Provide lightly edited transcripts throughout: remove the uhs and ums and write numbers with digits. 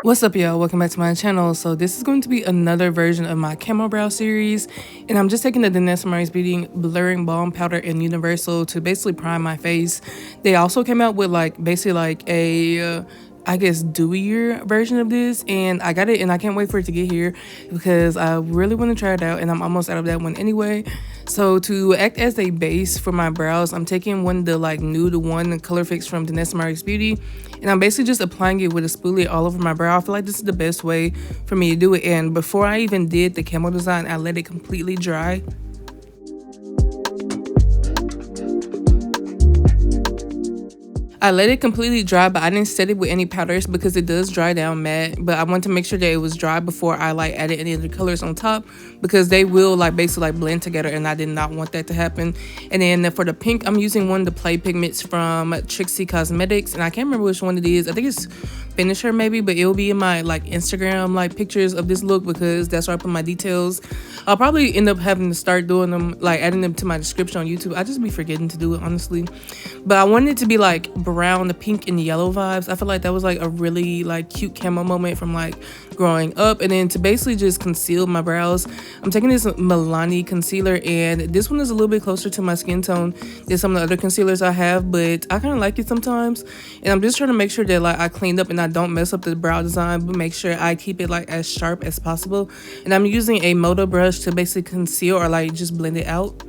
What's up, y'all? Welcome back to my channel. So this is going to be another version of my Camo Brow series, and I'm just taking the Danessa Murray's Beauty Blurring Balm Powder in Universal to basically prime my face. They also came out with basically a I guess dewier version of this, and I got it and I can't wait for it to get here because I really want to try it out, and I'm almost out of that one anyway. So to act as a base for my brows, I'm taking one of the nude one color fix from Danessa Murray's Beauty, and I'm basically just applying it with a spoolie all over my brow. I feel like this is the best way for me to do it, and before I even did the camo design, I let it completely dry. I let it completely dry, but I didn't set it with any powders because it does dry down matte. But I want to make sure that it was dry before I added any of the colors on top, because they will basically blend together, and I did not want that to happen. And then for the pink, I'm using one of the play pigments from Trixie Cosmetics, and I can't remember which one it is. I think it's Finisher maybe, but it'll be in my Instagram pictures of this look because that's where I put my details. I'll probably end up having to start doing them, adding them to my description on YouTube. I just be forgetting to do it, honestly. But I wanted it to be brown, the pink and yellow vibes. I feel like that was a really cute camo moment from growing up. And then to basically just conceal my brows, I'm taking this Milani concealer, and this one is a little bit closer to my skin tone than some of the other concealers I have, but I kind of like it sometimes. And I'm just trying to make sure that I cleaned up and I don't mess up the brow design, but make sure I keep it as sharp as possible. And I'm using a Moto brush to basically conceal or just blend it out.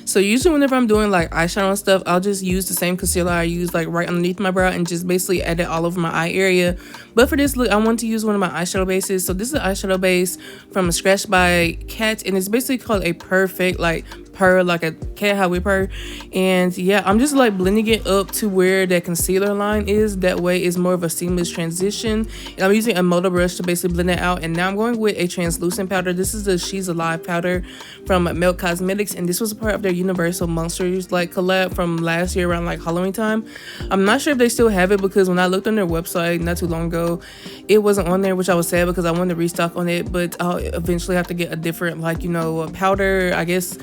So usually whenever I'm doing eyeshadow and stuff, I'll just use the same concealer I use right underneath my brow and just basically add it all over my eye area. But for this look, I want to use one of my eyeshadow bases. So this is an eyeshadow base from Scratch by Kat, and it's basically called a perfect purr, like a cat how we purr. And yeah, I'm just blending it up to where that concealer line is. That way it's more of a seamless transition. And I'm using a Moto brush to basically blend it out. And now I'm going with a translucent powder. This is the She's Alive powder from Milk Cosmetics, and this was a part of their Universal Monsters collab from last year around Halloween time. I'm not sure if they still have it because when I looked on their website not too long ago, it wasn't on there, which I was sad because I wanted to restock on it. But I'll eventually have to get a different powder, I guess.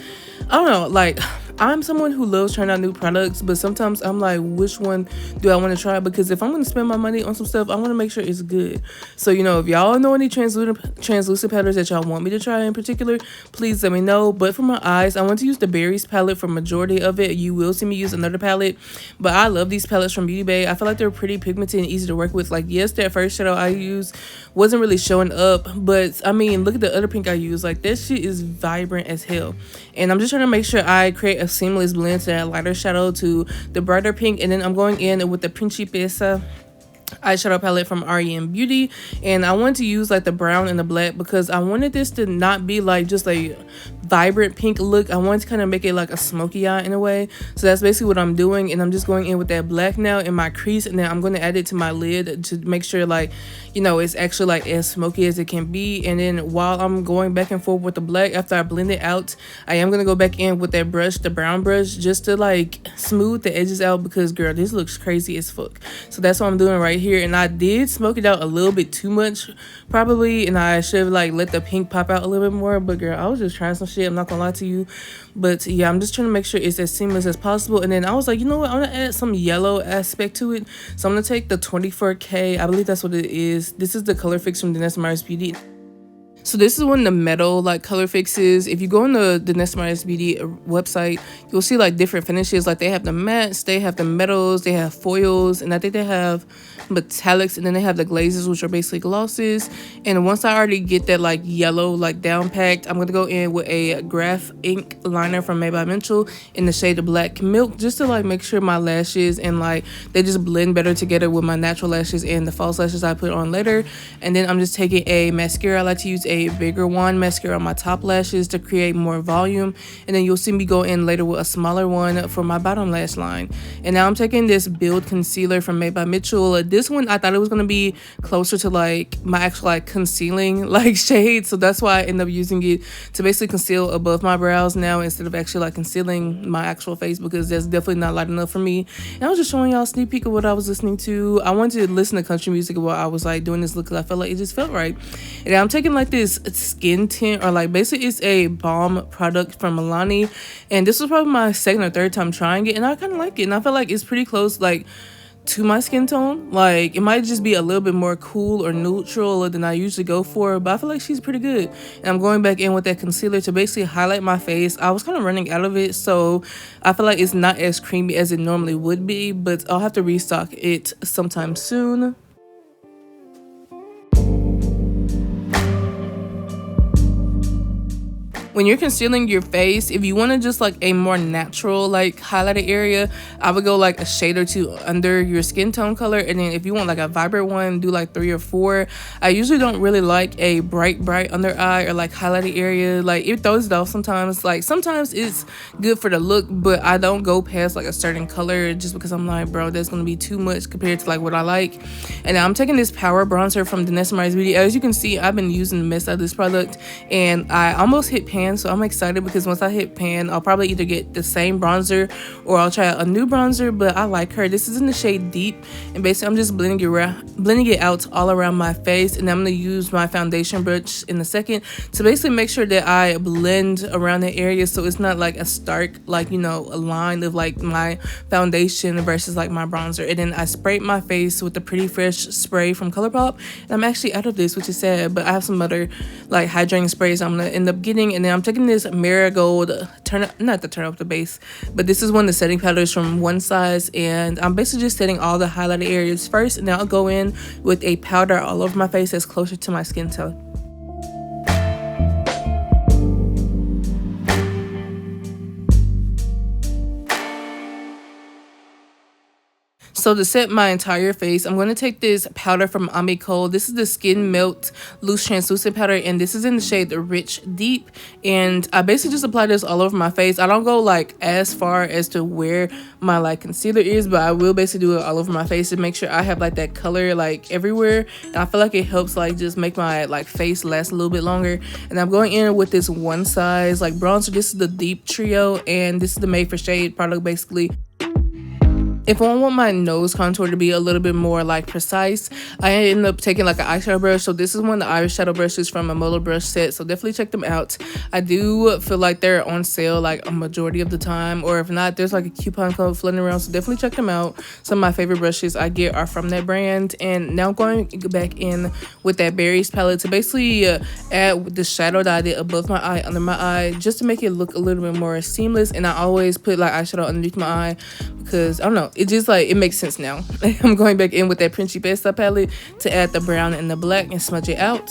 I don't know, I'm someone who loves trying out new products, but sometimes I'm which one do I want to try? Because if I'm going to spend my money on some stuff, I want to make sure it's good. So, if y'all know any translucent powders that y'all want me to try in particular, please let me know. But for my eyes, I want to use the Berries palette for majority of it. You will see me use another palette, but I love these palettes from Beauty Bay. I feel like they're pretty pigmented and easy to work with. Yes, that first shadow I used wasn't really showing up, but I mean, look at the other pink I used. That shit is vibrant as hell. And I'm just trying to make sure I create a seamless blend to that lighter shadow to the brighter pink. And then I'm going in with the Principessa eyeshadow palette from REM Beauty, and I wanted to use the brown and the black because I wanted this to not be just a vibrant pink look. I wanted to kind of make it a smoky eye in a way. So that's basically what I'm doing, and I'm just going in with that black now in my crease, and then I'm going to add it to my lid to make sure it's actually as smoky as it can be. And then while I'm going back and forth with the black, after I blend it out, I am going to go back in with that brush, the brown brush, just to smooth the edges out because girl, this looks crazy as fuck. So that's what I'm doing right here. And I did smoke it out a little bit too much probably, and I should have let the pink pop out a little bit more, but girl, I was just trying some shit, I'm not gonna lie to you. But yeah, I'm just trying to make sure it's as seamless as possible. And then I was you know what, I'm gonna add some yellow aspect to it. So I'm gonna take the 24K, I believe that's what it is. This is the color fix from Danessa Murray's Beauty. So this is one of the metal color fixes. If you go on the Danessa Murray's Beauty website, you'll see different finishes. They have the mattes, they have the metals, they have foils, and I think they have metallics, and then they have the glazes, which are basically glosses. And once I already get that yellow down packed, I'm gonna go in with a graph ink liner from Made by Mitchell in the shade of Black Milk, just to make sure my lashes and they just blend better together with my natural lashes and the false lashes I put on later. And then I'm just taking a mascara. I like to use a bigger one mascara on my top lashes to create more volume, and then you'll see me go in later with a smaller one for my bottom lash line. And now I'm taking this Build concealer from Made by Mitchell. This one I thought it was going to be closer to my actual concealing shade, so that's why I ended up using it to basically conceal above my brows now instead of actually concealing my actual face, because that's definitely not light enough for me. And I was just showing y'all a sneak peek of what I was listening to. I wanted to listen to country music while I was doing this look because I felt it just felt right. And I'm taking this skin tint, or basically it's a balm product from Milani, and this was probably my second or third time trying it, and I kind of like it, and I feel it's pretty close to my skin tone. Like, it might just be a little bit more cool or neutral than I usually go for, but I feel like she's pretty good. And I'm going back in with that concealer to basically highlight my face. I was kind of running out of it, so I feel like it's not as creamy as it normally would be, but I'll have to restock it sometime soon. When you're concealing your face, if you want to just like a more natural like highlighted area, I would go like a shade or two under your skin tone color. And then if you want like a vibrant one, do like 3 or 4. I usually don't really like a bright under eye or like highlighted area. Like, it throws it off sometimes. Like, sometimes it's good for the look, but I don't go past like a certain color just because I'm like, bro, that's gonna be too much compared to like what I like. And I'm taking this power bronzer from Vanessa Mars Beauty. As you can see, I've been using the mess out of this product, and I almost hit pan, so I'm excited because once I hit pan, I'll probably either get the same bronzer or I'll try a new bronzer. But I like her. This is in the shade Deep, and basically I'm just blending it out all around my face. And I'm gonna use my foundation brush in a second to basically make sure that I blend around the area, so it's not like a stark, like, you know, a line of like my foundation versus like my bronzer. And then I sprayed my face with the Pretty Fresh spray from ColourPop, and I'm actually out of this, which is sad, but I have some other like hydrating sprays I'm gonna end up getting. And then I'm taking this Marigold turn up the base, but this is one of the setting powders from One Size, and I'm basically just setting all the highlighted areas first, and then I'll go in with a powder all over my face that's closer to my skin tone. So to set my entire face, I'm going to take this powder from Amico. This is the Skin Melt Loose Translucent Powder, and this is in the shade Rich Deep. And I basically just apply this all over my face. I don't go like as far as to where my like concealer is, but I will basically do it all over my face to make sure I have like that color like everywhere. And I feel like it helps like just make my like face last a little bit longer. And I'm going in with this One Size like bronzer. This is the Deep Trio, and this is the Made for Shade product basically. If I want my nose contour to be a little bit more like precise, I end up taking like an eyeshadow brush. So this is one of the eyeshadow brushes from a Motor Brush set, so definitely check them out. I do feel like they're on sale like a majority of the time, or if not, there's like a coupon code floating around, so definitely check them out. Some of my favorite brushes I get are from that brand. And now I'm going to go back in with that Berries palette to basically add the shadow that I did above my eye, under my eye, just to make it look a little bit more seamless. And I always put like eyeshadow underneath my eye because I don't know, it just like, it makes sense now. I'm going back in with that Principessa palette to add the brown and the black and smudge it out.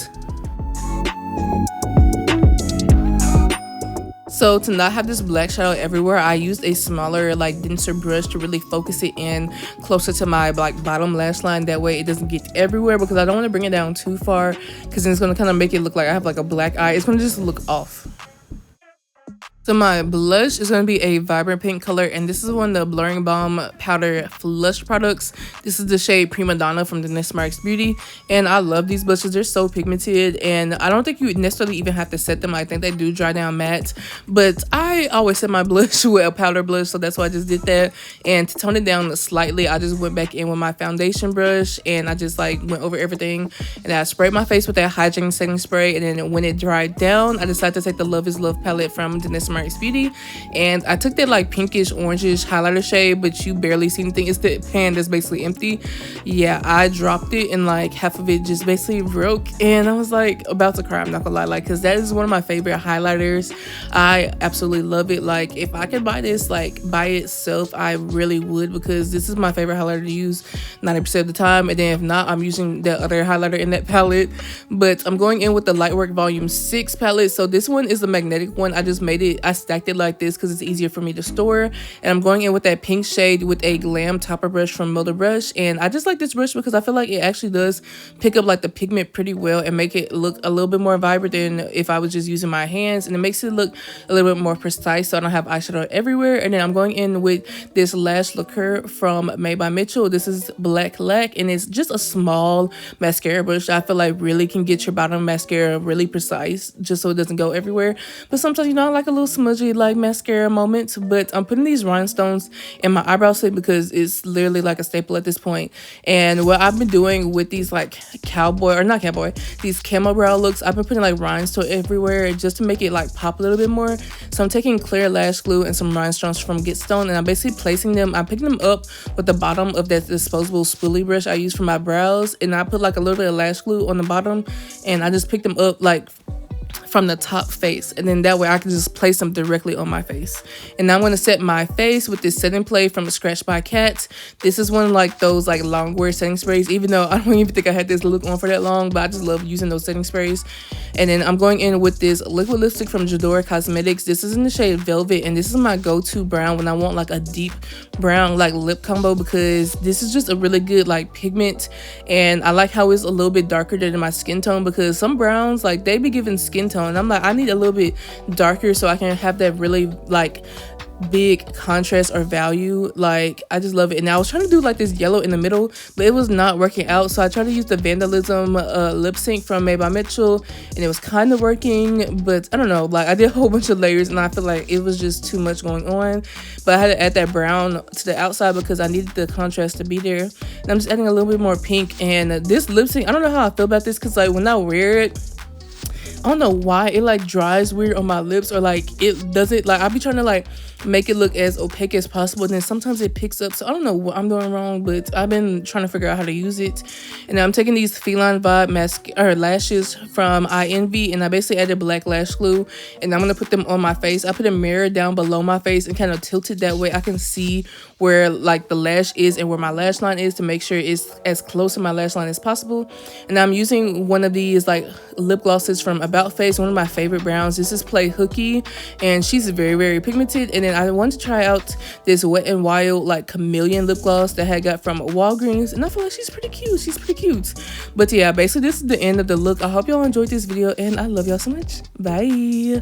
So to not have this black shadow everywhere, I used a smaller like denser brush to really focus it in closer to my like bottom lash line. That way it doesn't get everywhere, because I don't want to bring it down too far, because then it's going to kind of make it look like I have like a black eye. It's going to just look off. So my blush is going to be a vibrant pink color, and this is one of the Blurring Balm Powder Flush products. This is the shade Prima Donna from Vanessa Mars Beauty, and I love these blushes. They're so pigmented, and I don't think you necessarily even have to set them. I think they do dry down matte, but I always set my blush with a powder blush, so that's why I just did that. And to tone it down slightly, I just went back in with my foundation brush, and I just like went over everything, and I sprayed my face with that hydrating setting spray. And then when it dried down, I decided to take the Love is Love palette from Vanessa Mars Beauty, and I took that like pinkish orangish highlighter shade, but you barely see anything. It's the pan that's basically empty. Yeah, I dropped it and like half of it just basically broke, and I was like about to cry, I'm not gonna lie, like, because that is one of my favorite highlighters. I absolutely love it. Like, if I could buy this like by itself, I really would, because this is my favorite highlighter to use 90% of the time. And then if not, I'm using the other highlighter in that palette. But I'm going in with the Lightwork Volume 6 palette. So this one is the magnetic one. I just made it, I stacked it like this because it's easier for me to store. And I'm going in with that pink shade with a Glam Topper brush from Motor Brush. And I just like this brush because I feel like it actually does pick up like the pigment pretty well and make it look a little bit more vibrant than if I was just using my hands. And it makes it look a little bit more precise, so I don't have eyeshadow everywhere. And then I'm going in with this Lash Lacquer from Made by Mitchell. This is Black Lac, and it's just a small mascara brush. I feel like really can get your bottom mascara really precise, just so it doesn't go everywhere. But sometimes, you know, I like a little smudgy like mascara moment. But I'm putting these rhinestones in my eyebrow set because it's literally like a staple at this point. And what I've been doing with these like these camo brow looks, I've been putting like rhinestones everywhere just to make it like pop a little bit more. So So I'm taking clear lash glue and some rhinestones from Get Stone, and I'm basically placing them. I'm picking them up with the bottom of that disposable spoolie brush I use for my brows, and I put like a little bit of lash glue on the bottom, and I just pick them up like from the top face, and then that way I can just place them directly on my face. And now I'm going to set my face with this setting play from Scratch by Kat. This is one of like those like long wear setting sprays, even though I don't even think I had this look on for that long, but I just love using those setting sprays. And then I'm going in with this liquid lipstick from Jadora Cosmetics. This is in the shade Velvet, and this is my go-to brown when I want like a deep brown like lip combo, because this is just a really good like pigment, and I like how it's a little bit darker than my skin tone, because some browns like they be giving skin tone, and I'm like, I need a little bit darker so I can have that really like big contrast or value. Like, I just love it. And I was trying to do like this yellow in the middle, but it was not working out, so I tried to use the Vandalism lip sync from Made by Mitchell, and it was kind of working, but I don't know, like I did a whole bunch of layers and I feel like it was just too much going on. But I had to add that brown to the outside because I needed the contrast to be there. And I'm just adding a little bit more pink. And this lip sync, I don't know how I feel about this, because like when I wear it, I don't know why it like dries weird on my lips, or like it doesn't, like I'll be trying to like make it look as opaque as possible, and then sometimes it picks up. So I don't know what I'm doing wrong, but I've been trying to figure out how to use it. And I'm taking these Feline Vibe lashes from I Envy, and I basically added black lash glue, and I'm gonna put them on my face. I put a mirror down below my face and kind of tilt it that way I can see where like the lash is and where my lash line is, to make sure it's as close to my lash line as possible. And I'm using one of these like lip glosses from About Face, one of my favorite browns. This is Play Hooky, and she's very, very pigmented. And then I wanted to try out this Wet n Wild like chameleon lip gloss that I got from Walgreens, and I feel like she's pretty cute. She's pretty cute. But yeah, basically this is the end of the look. I hope y'all enjoyed this video, and I love y'all so much. Bye.